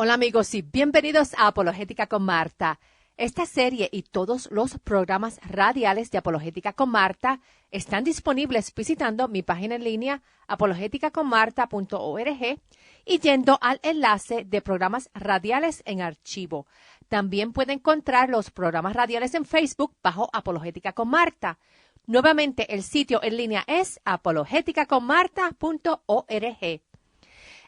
Hola amigos y bienvenidos a Apologética con Marta. Esta serie y todos los programas radiales de Apologética con Marta están disponibles visitando mi página en línea apologeticaconmarta.org y yendo al enlace de programas radiales en archivo. También puede encontrar los programas radiales en Facebook bajo Apologética con Marta. Nuevamente el sitio en línea es apologeticaconmarta.org.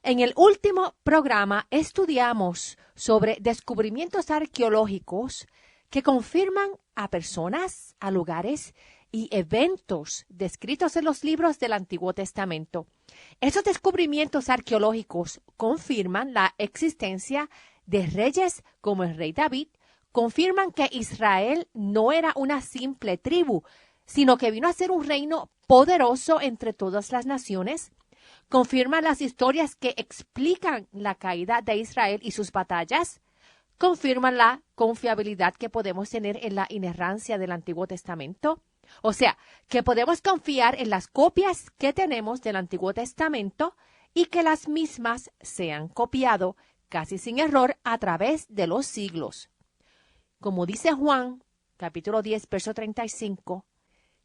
En el último programa estudiamos sobre descubrimientos arqueológicos que confirman a personas, a lugares y eventos descritos en los libros del Antiguo Testamento. Esos descubrimientos arqueológicos confirman la existencia de reyes como el rey David, confirman que Israel no era una simple tribu, sino que vino a ser un reino poderoso entre todas las naciones. Confirman las historias que explican la caída de Israel y sus batallas. Confirman la confiabilidad que podemos tener en la inerrancia del Antiguo Testamento. O sea, que podemos confiar en las copias que tenemos del Antiguo Testamento y que las mismas se han copiado casi sin error a través de los siglos. Como dice Juan, capítulo 10, verso 35,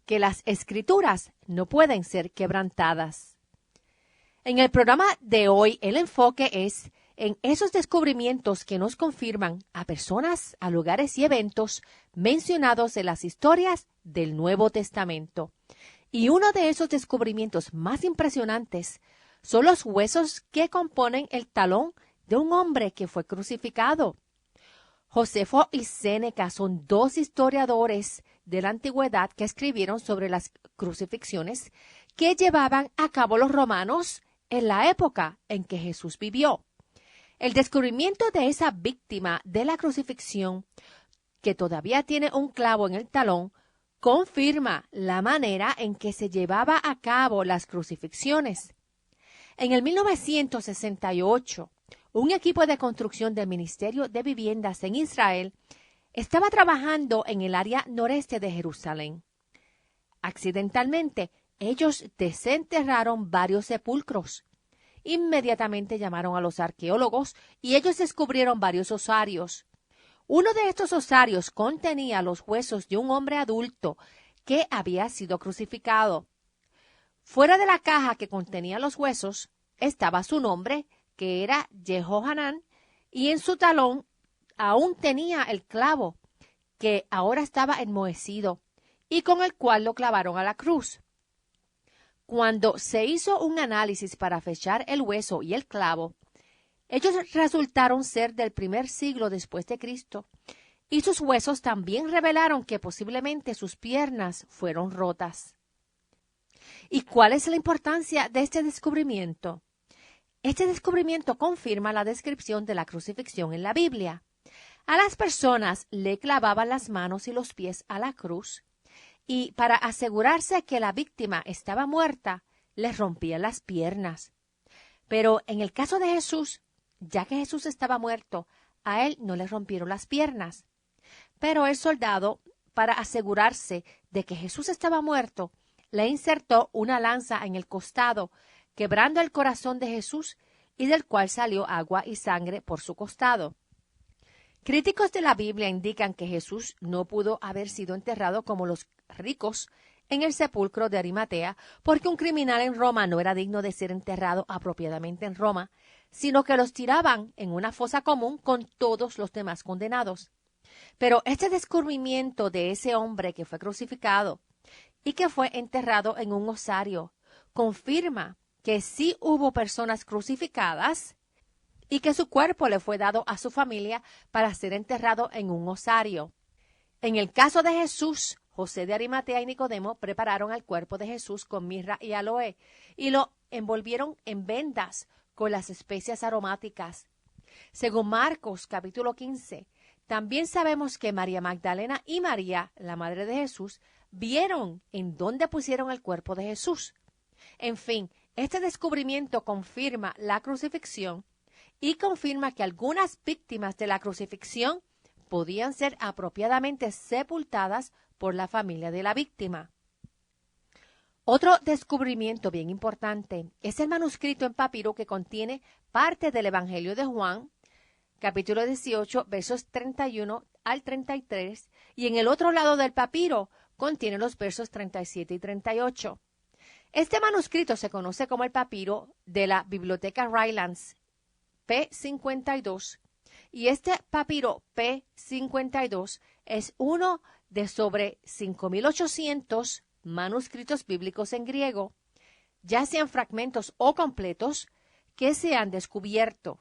que las Escrituras no pueden ser quebrantadas. En el programa de hoy, el enfoque es en esos descubrimientos que nos confirman a personas, a lugares y eventos mencionados en las historias del Nuevo Testamento. Y uno de esos descubrimientos más impresionantes son los huesos que componen el talón de un hombre que fue crucificado. Josefo y Séneca son dos historiadores de la antigüedad que escribieron sobre las crucifixiones que llevaban a cabo los romanos en la época en que Jesús vivió. El descubrimiento de esa víctima de la crucifixión, que todavía tiene un clavo en el talón, confirma la manera en que se llevaba a cabo las crucifixiones. En el 1968, un equipo de construcción del Ministerio de Viviendas en Israel estaba trabajando en el área noreste de Jerusalén. Accidentalmente, ellos desenterraron varios sepulcros. Inmediatamente llamaron a los arqueólogos y ellos descubrieron varios osarios. Uno de estos osarios contenía los huesos de un hombre adulto que había sido crucificado. Fuera de la caja que contenía los huesos estaba su nombre, que era Jehohanán, y en su talón aún tenía el clavo, que ahora estaba enmohecido, y con el cual lo clavaron a la cruz. Cuando se hizo un análisis para fechar el hueso y el clavo, ellos resultaron ser del primer siglo después de Cristo, y sus huesos también revelaron que posiblemente sus piernas fueron rotas. ¿Y cuál es la importancia de este descubrimiento? Este descubrimiento confirma la descripción de la crucifixión en la Biblia. A las personas le clavaban las manos y los pies a la cruz, y para asegurarse que la víctima estaba muerta, les rompían las piernas. Pero en el caso de Jesús, ya que Jesús estaba muerto, a él no le rompieron las piernas. Pero el soldado, para asegurarse de que Jesús estaba muerto, le insertó una lanza en el costado, quebrando el corazón de Jesús, y del cual salió agua y sangre por su costado. Críticos de la Biblia indican que Jesús no pudo haber sido enterrado como los ricos en el sepulcro de Arimatea, porque un criminal en Roma no era digno de ser enterrado apropiadamente en Roma, sino que los tiraban en una fosa común con todos los demás condenados. Pero este descubrimiento de ese hombre que fue crucificado y que fue enterrado en un osario confirma que sí hubo personas crucificadas y que su cuerpo le fue dado a su familia para ser enterrado en un osario. En el caso de Jesús, José de Arimatea y Nicodemo prepararon el cuerpo de Jesús con mirra y aloe y lo envolvieron en vendas con las especias aromáticas. Según Marcos capítulo 15, también sabemos que María Magdalena y María, la madre de Jesús, vieron en dónde pusieron el cuerpo de Jesús. En fin, este descubrimiento confirma la crucifixión y confirma que algunas víctimas de la crucifixión podían ser apropiadamente sepultadas por la familia de la víctima. Otro descubrimiento bien importante es el manuscrito en papiro que contiene parte del Evangelio de Juan, capítulo 18, versos 31 al 33, y en el otro lado del papiro contiene los versos 37 y 38. Este manuscrito se conoce como el papiro de la Biblioteca Rylands P52, y este papiro P52 es uno de sobre 5.800 manuscritos bíblicos en griego, ya sean fragmentos o completos, que se han descubierto.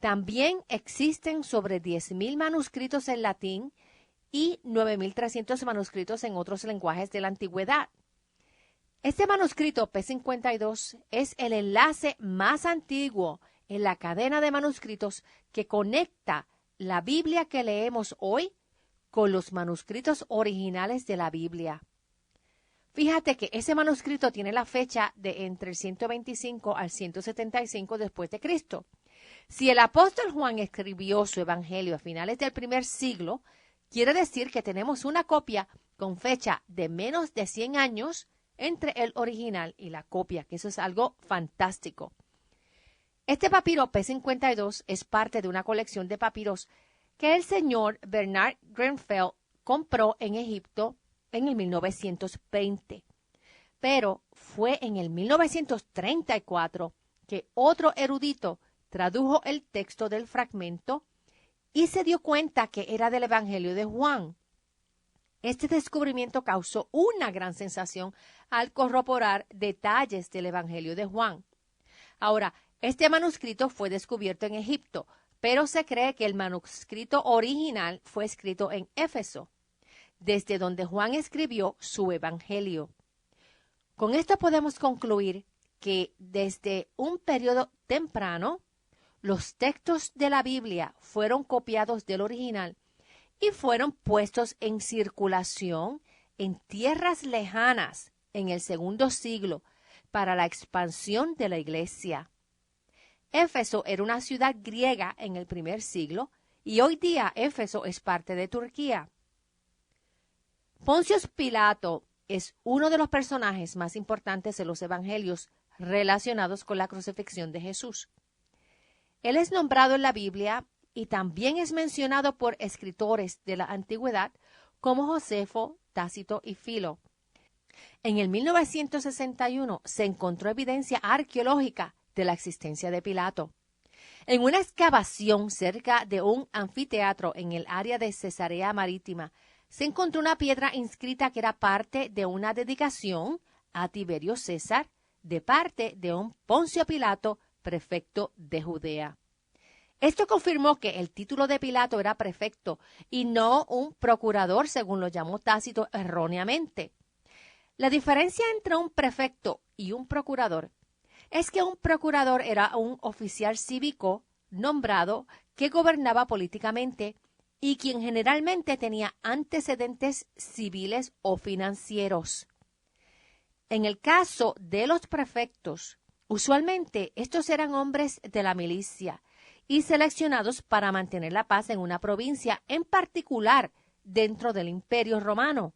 También existen sobre 10.000 manuscritos en latín y 9.300 manuscritos en otros lenguajes de la antigüedad. Este manuscrito P52 es el enlace más antiguo en la cadena de manuscritos que conecta la Biblia que leemos hoy con los manuscritos originales de la Biblia. Fíjate que ese manuscrito tiene la fecha de entre el 125 al 175 después de Cristo. Si el apóstol Juan escribió su evangelio a finales del primer siglo, quiere decir que tenemos una copia con fecha de menos de 100 años entre el original y la copia, que eso es algo fantástico. Este papiro P52 es parte de una colección de papiros que el señor Bernard Grenfell compró en Egipto en el 1920. Pero fue en el 1934 que otro erudito tradujo el texto del fragmento y se dio cuenta que era del Evangelio de Juan. Este descubrimiento causó una gran sensación al corroborar detalles del Evangelio de Juan. Ahora, este manuscrito fue descubierto en Egipto, pero se cree que el manuscrito original fue escrito en Éfeso, desde donde Juan escribió su Evangelio. Con esto podemos concluir que desde un periodo temprano, los textos de la Biblia fueron copiados del original y fueron puestos en circulación en tierras lejanas en el segundo siglo para la expansión de la iglesia. Éfeso era una ciudad griega en el primer siglo y hoy día Éfeso es parte de Turquía. Poncio Pilato es uno de los personajes más importantes de los evangelios relacionados con la crucifixión de Jesús. Él es nombrado en la Biblia y también es mencionado por escritores de la antigüedad como Josefo, Tácito y Filo. En el 1961 se encontró evidencia arqueológica de la existencia de Pilato. En una excavación cerca de un anfiteatro en el área de Cesarea Marítima, se encontró una piedra inscrita que era parte de una dedicación a Tiberio César de parte de un Poncio Pilato, prefecto de Judea. Esto confirmó que el título de Pilato era prefecto y no un procurador, según lo llamó Tácito erróneamente. La diferencia entre un prefecto y un procurador es que un procurador era un oficial cívico nombrado que gobernaba políticamente y quien generalmente tenía antecedentes civiles o financieros. En el caso de los prefectos, usualmente estos eran hombres de la milicia y seleccionados para mantener la paz en una provincia en particular dentro del Imperio Romano.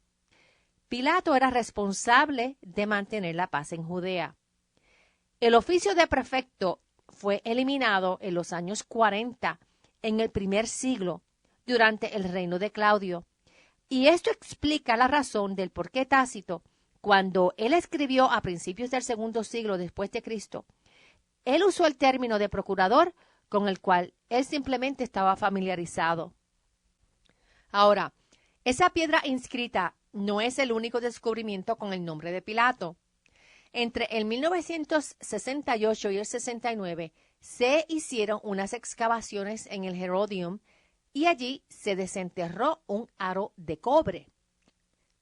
Pilato era responsable de mantener la paz en Judea. El oficio de prefecto fue eliminado en los años 40 en el primer siglo durante el reino de Claudio. Y esto explica la razón del por qué Tácito, cuando él escribió a principios del segundo siglo después de Cristo, él usó el término de procurador con el cual él simplemente estaba familiarizado. Ahora, esa piedra inscrita no es el único descubrimiento con el nombre de Pilato. Entre el 1968 y el 69 se hicieron unas excavaciones en el Herodium y allí se desenterró un aro de cobre.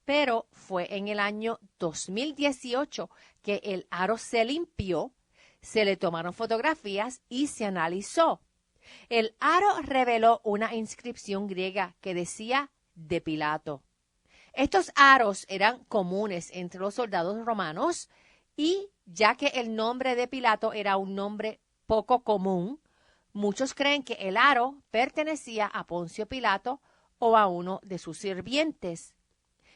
Pero fue en el año 2018 que el aro se limpió, se le tomaron fotografías y se analizó. El aro reveló una inscripción griega que decía de Pilato. Estos aros eran comunes entre los soldados romanos y ya que el nombre de Pilato era un nombre poco común, muchos creen que el aro pertenecía a Poncio Pilato o a uno de sus sirvientes.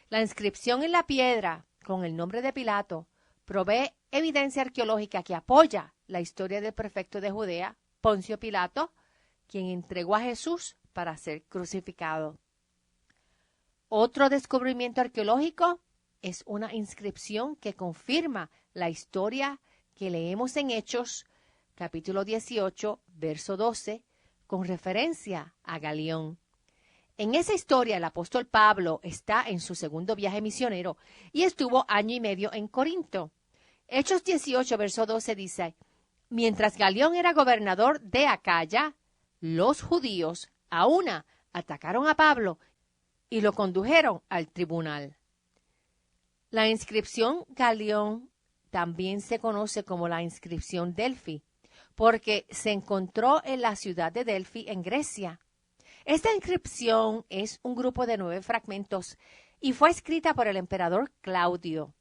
La inscripción en la piedra con el nombre de Pilato provee evidencia arqueológica que apoya la historia del prefecto de Judea, Poncio Pilato, quien entregó a Jesús para ser crucificado. Otro descubrimiento arqueológico es una inscripción que confirma la historia que leemos en Hechos, capítulo 18, verso 12, con referencia a Galión. En esa historia, el apóstol Pablo está en su segundo viaje misionero y estuvo 1 año y medio en Corinto. Hechos 18, verso 12 dice: mientras Galión era gobernador de Acaya, los judíos a una atacaron a Pablo y lo condujeron al tribunal. La inscripción Galión también se conoce como la inscripción Delfi, porque se encontró en la ciudad de Delfi, en Grecia. Esta inscripción es un grupo de 9 fragmentos y fue escrita por el emperador Claudio.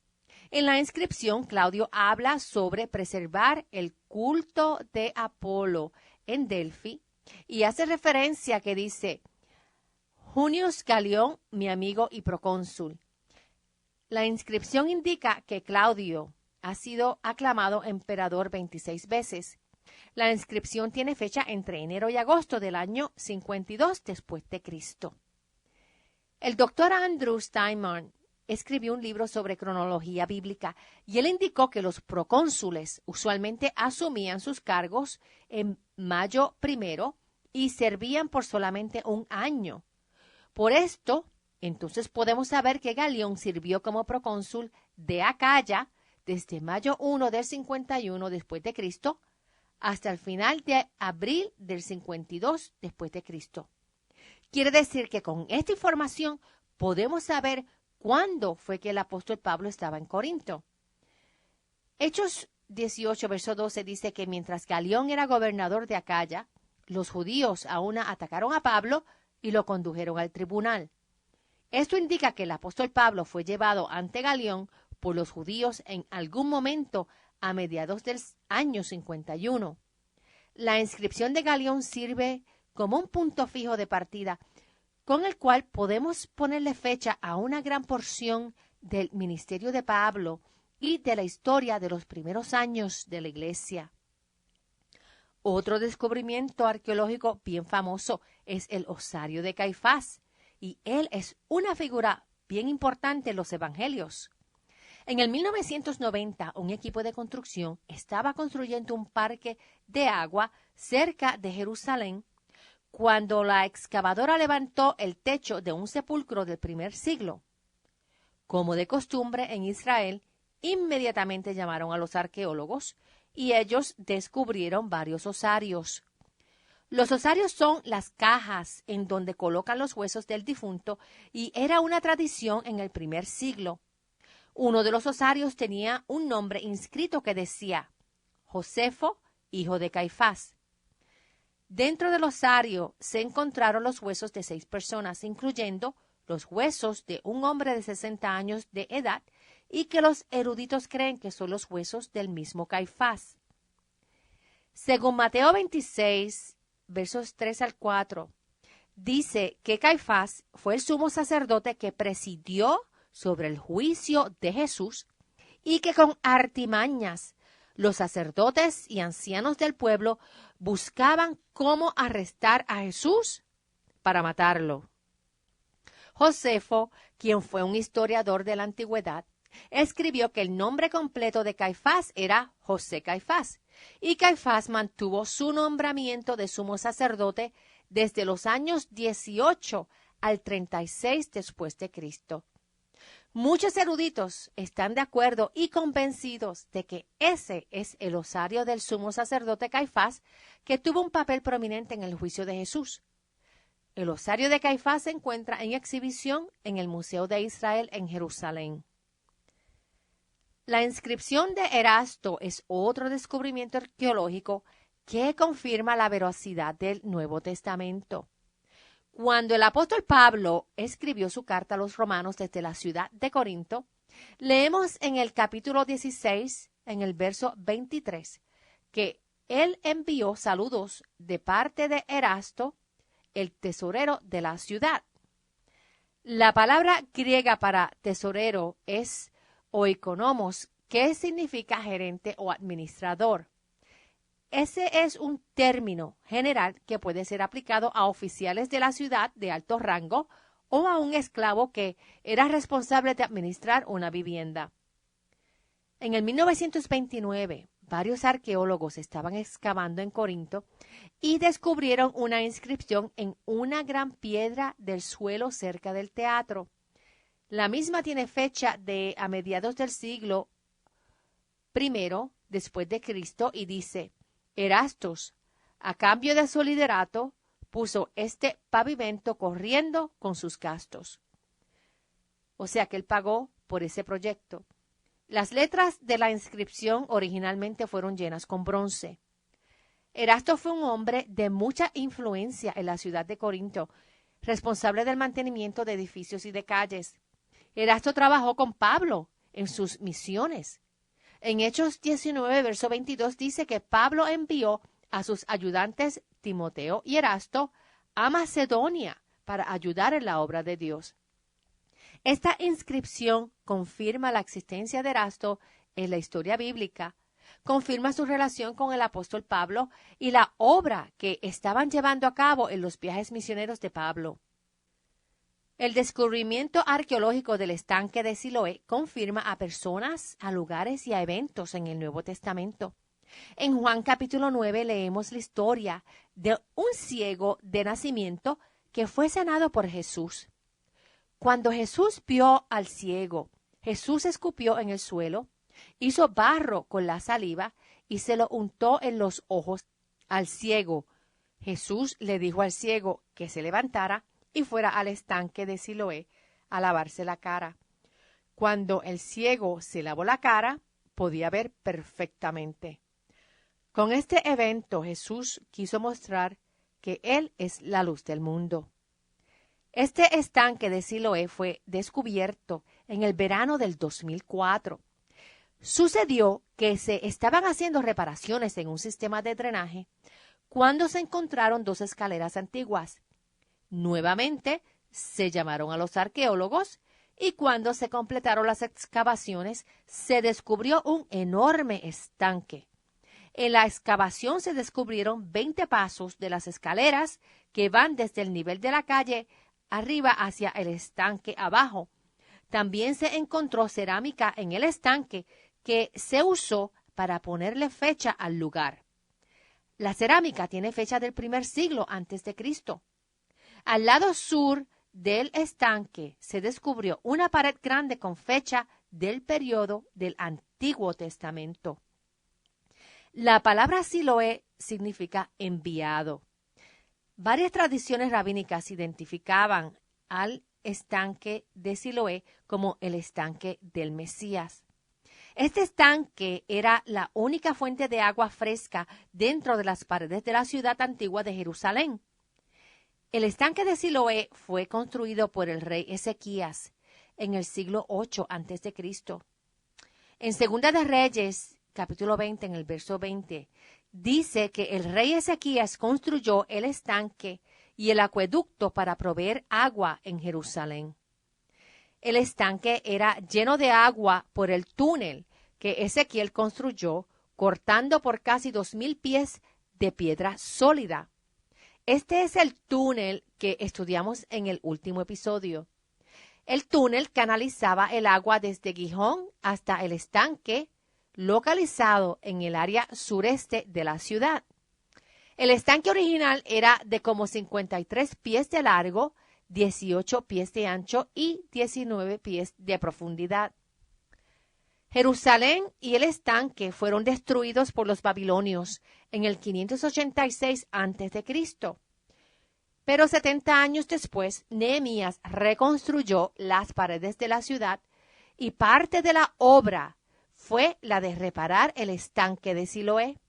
En la inscripción, Claudio habla sobre preservar el culto de Apolo en Delfi y hace referencia que dice: Junius Galión, mi amigo y procónsul. La inscripción indica que Claudio ha sido aclamado emperador 26 veces. La inscripción tiene fecha entre enero y agosto del año 52 después de Cristo. El doctor Andrew Steinman escribió un libro sobre cronología bíblica y él indicó que los procónsules usualmente asumían sus cargos en mayo 1 y servían por solamente 1 año. Por esto, entonces podemos saber que Galión sirvió como procónsul de Acaya desde mayo 1 del 51 después de Cristo hasta el final de abril del 52 después de Cristo. Quiere decir que con esta información podemos saber cuándo fue que el apóstol Pablo estaba en Corinto. Hechos 18, verso 12 dice que mientras Galión era gobernador de Acaya, los judíos aún atacaron a Pablo y lo condujeron al tribunal. Esto indica que el apóstol Pablo fue llevado ante Galión por los judíos en algún momento a mediados del año 51. La inscripción de Galión sirve como un punto fijo de partida con el cual podemos ponerle fecha a una gran porción del ministerio de Pablo y de la historia de los primeros años de la iglesia. Otro descubrimiento arqueológico bien famoso es el osario de Caifás, y él es una figura bien importante en los evangelios. En el 1990, un equipo de construcción estaba construyendo un parque de agua cerca de Jerusalén cuando la excavadora levantó el techo de un sepulcro del primer siglo. Como de costumbre en Israel, inmediatamente llamaron a los arqueólogos y ellos descubrieron varios osarios. Los osarios son las cajas en donde colocan los huesos del difunto y era una tradición en el primer siglo. Uno de los osarios tenía un nombre inscrito que decía: Josefo, hijo de Caifás. Dentro del osario se encontraron los huesos de 6 personas, incluyendo los huesos de un hombre de 60 años de edad y que los eruditos creen que son los huesos del mismo Caifás. Según Mateo 26, versos 3 al 4, dice que Caifás fue el sumo sacerdote que presidió sobre el juicio de Jesús y que con artimañas los sacerdotes y ancianos del pueblo buscaban cómo arrestar a Jesús para matarlo. Josefo, quien fue un historiador de la antigüedad, escribió que el nombre completo de Caifás era José Caifás, y Caifás mantuvo su nombramiento de sumo sacerdote desde los años 18 al 36 después de Cristo. Muchos eruditos están de acuerdo y convencidos de que ese es el osario del sumo sacerdote Caifás, que tuvo un papel prominente en el juicio de Jesús. El osario de Caifás se encuentra en exhibición en el Museo de Israel en Jerusalén. La inscripción de Erasto es otro descubrimiento arqueológico que confirma la veracidad del Nuevo Testamento. Cuando el apóstol Pablo escribió su carta a los romanos desde la ciudad de Corinto, leemos en el capítulo 16, en el verso 23, que él envió saludos de parte de Erasto, el tesorero de la ciudad. La palabra griega para tesorero es oikonomos, que significa gerente o administrador. ese es un término general que puede ser aplicado a oficiales de la ciudad de alto rango o a un esclavo que era responsable de administrar una vivienda. En el 1929, varios arqueólogos estaban excavando en Corinto y descubrieron una inscripción en una gran piedra del suelo cerca del teatro. La misma tiene fecha de a mediados del siglo I después de Cristo y dice: Erastos, a cambio de su liderato, puso este pavimento corriendo con sus gastos. O sea que él pagó por ese proyecto. Las letras de la inscripción originalmente fueron llenas con bronce. Erasto fue un hombre de mucha influencia en la ciudad de Corinto, responsable del mantenimiento de edificios y de calles. Erasto trabajó con Pablo en sus misiones. En Hechos 19, verso 22 dice que Pablo envió a sus ayudantes Timoteo y Erasto a Macedonia para ayudar en la obra de Dios. Esta inscripción confirma la existencia de Erasto en la historia bíblica, confirma su relación con el apóstol Pablo y la obra que estaban llevando a cabo en los viajes misioneros de Pablo. El descubrimiento arqueológico del estanque de Siloé confirma a personas, a lugares y a eventos en el Nuevo Testamento. En Juan capítulo 9 leemos la historia de un ciego de nacimiento que fue sanado por Jesús. Cuando Jesús vio al ciego, Jesús escupió en el suelo, hizo barro con la saliva y se lo untó en los ojos al ciego. Jesús le dijo al ciego que se levantara y fuera al estanque de Siloé a lavarse la cara. Cuando el ciego se lavó la cara, podía ver perfectamente. Con este evento, Jesús quiso mostrar que Él es la luz del mundo. Este estanque de Siloé fue descubierto en el verano del 2004. Sucedió que se estaban haciendo reparaciones en un sistema de drenaje cuando se encontraron dos escaleras antiguas. Nuevamente se llamaron a los arqueólogos y cuando se completaron las excavaciones se descubrió un enorme estanque. En la excavación se descubrieron 20 pasos de las escaleras que van desde el nivel de la calle arriba hacia el estanque abajo. También se encontró cerámica en el estanque que se usó para ponerle fecha al lugar. La cerámica tiene fecha del primer siglo antes de Cristo. Al lado sur del estanque se descubrió una pared grande con fecha del periodo del Antiguo Testamento. La palabra Siloé significa enviado. Varias tradiciones rabínicas identificaban al estanque de Siloé como el estanque del Mesías. Este estanque era la única fuente de agua fresca dentro de las paredes de la ciudad antigua de Jerusalén. El estanque de Siloé fue construido por el rey Ezequías en el siglo 8 a.C. En Segunda de Reyes, capítulo 20, en el verso 20, dice que el rey Ezequías construyó el estanque y el acueducto para proveer agua en Jerusalén. El estanque era lleno de agua por el túnel que Ezequiel construyó, cortando por casi 2,000 pies de piedra sólida. Este es el túnel que estudiamos en el último episodio. El túnel canalizaba el agua desde Gihón hasta el estanque, localizado en el área sureste de la ciudad. El estanque original era de como 53 pies de largo, 18 pies de ancho y 19 pies de profundidad. Jerusalén y el estanque fueron destruidos por los babilonios en el 586 a.C. Pero 70 años después, Nehemías reconstruyó las paredes de la ciudad y parte de la obra fue la de reparar el estanque de Siloé.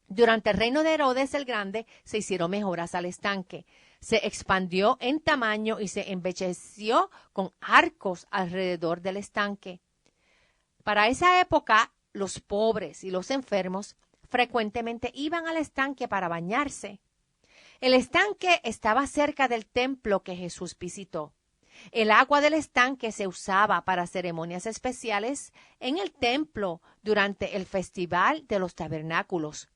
Durante el reino de Herodes el Grande se hicieron mejoras al estanque. Se expandió en tamaño y se embelleció con arcos alrededor del estanque. Para esa época, los pobres y los enfermos frecuentemente iban al estanque para bañarse. El estanque estaba cerca del templo que Jesús visitó. El agua del estanque se usaba para ceremonias especiales en el templo durante el Festival de los Tabernáculos.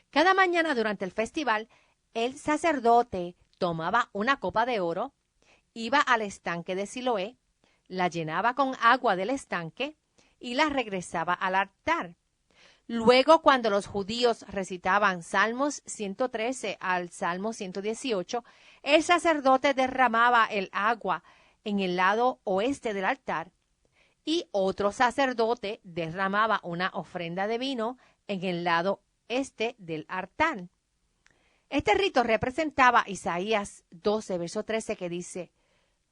Cada mañana durante el festival, el sacerdote tomaba una copa de oro, iba al estanque de Siloé, la llenaba con agua del estanque y la regresaba al altar. Luego, cuando los judíos recitaban Salmos 113 al Salmo 118, el sacerdote derramaba el agua en el lado oeste del altar y otro sacerdote derramaba una ofrenda de vino en el lado este del altar. Este rito representaba Isaías 12, verso 13, que dice: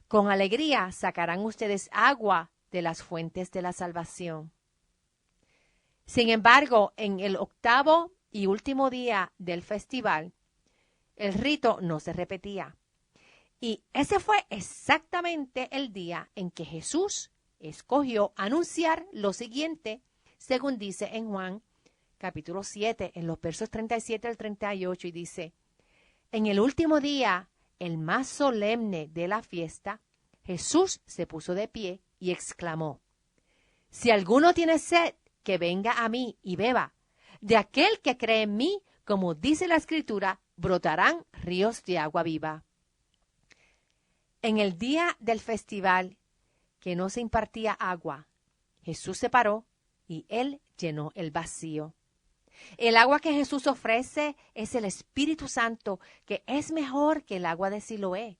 con alegría sacarán ustedes agua de las fuentes de la salvación. Sin embargo, en el octavo y último día del festival, el rito no se repetía. Y ese fue exactamente el día en que Jesús escogió anunciar lo siguiente, según dice en Juan capítulo 7, en los versos 37 al 38, y dice: en el último día, el más solemne de la fiesta, Jesús se puso de pie y exclamó: si alguno tiene sed, que venga a mí y beba. De aquel que cree en mí, como dice la Escritura, brotarán ríos de agua viva. En el día del festival, que no se impartía agua, Jesús se paró y él llenó el vacío. El agua que Jesús ofrece es el Espíritu Santo, que es mejor que el agua de Siloé.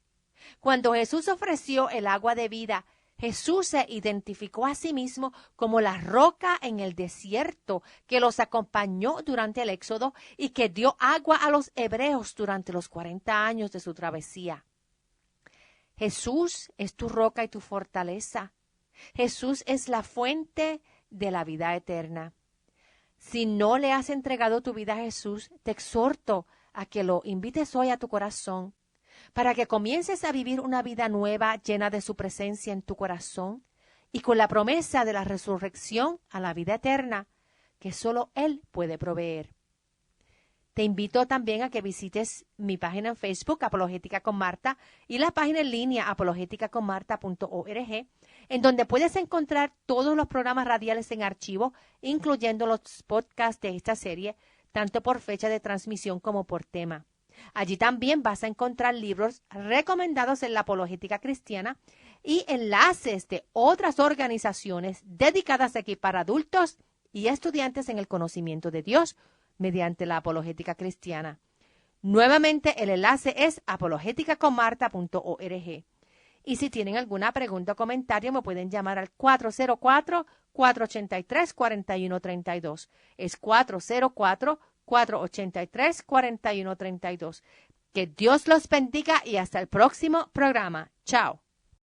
Cuando Jesús ofreció el agua de vida, Jesús se identificó a sí mismo como la roca en el desierto que los acompañó durante el Éxodo y que dio agua a los hebreos durante los 40 años de su travesía. Jesús es tu roca y tu fortaleza. Jesús es la fuente de la vida eterna. Si no le has entregado tu vida a Jesús, te exhorto a que lo invites hoy a tu corazón, para que comiences a vivir una vida nueva llena de su presencia en tu corazón y con la promesa de la resurrección a la vida eterna que solo Él puede proveer. Te invito también a que visites mi página en Facebook, Apologética con Marta, y la página en línea apologeticaconmarta.org, en donde puedes encontrar todos los programas radiales en archivo, incluyendo los podcasts de esta serie, tanto por fecha de transmisión como por tema. Allí también vas a encontrar libros recomendados en la apologética cristiana y enlaces de otras organizaciones dedicadas aquí para adultos y estudiantes en el conocimiento de Dios mediante la apologética cristiana. Nuevamente, el enlace es apologeticaconmarta.org. Y si tienen alguna pregunta o comentario, me pueden llamar al 404-483-4132. Es 404-483-4132. Que Dios los bendiga y hasta el próximo programa. Chao.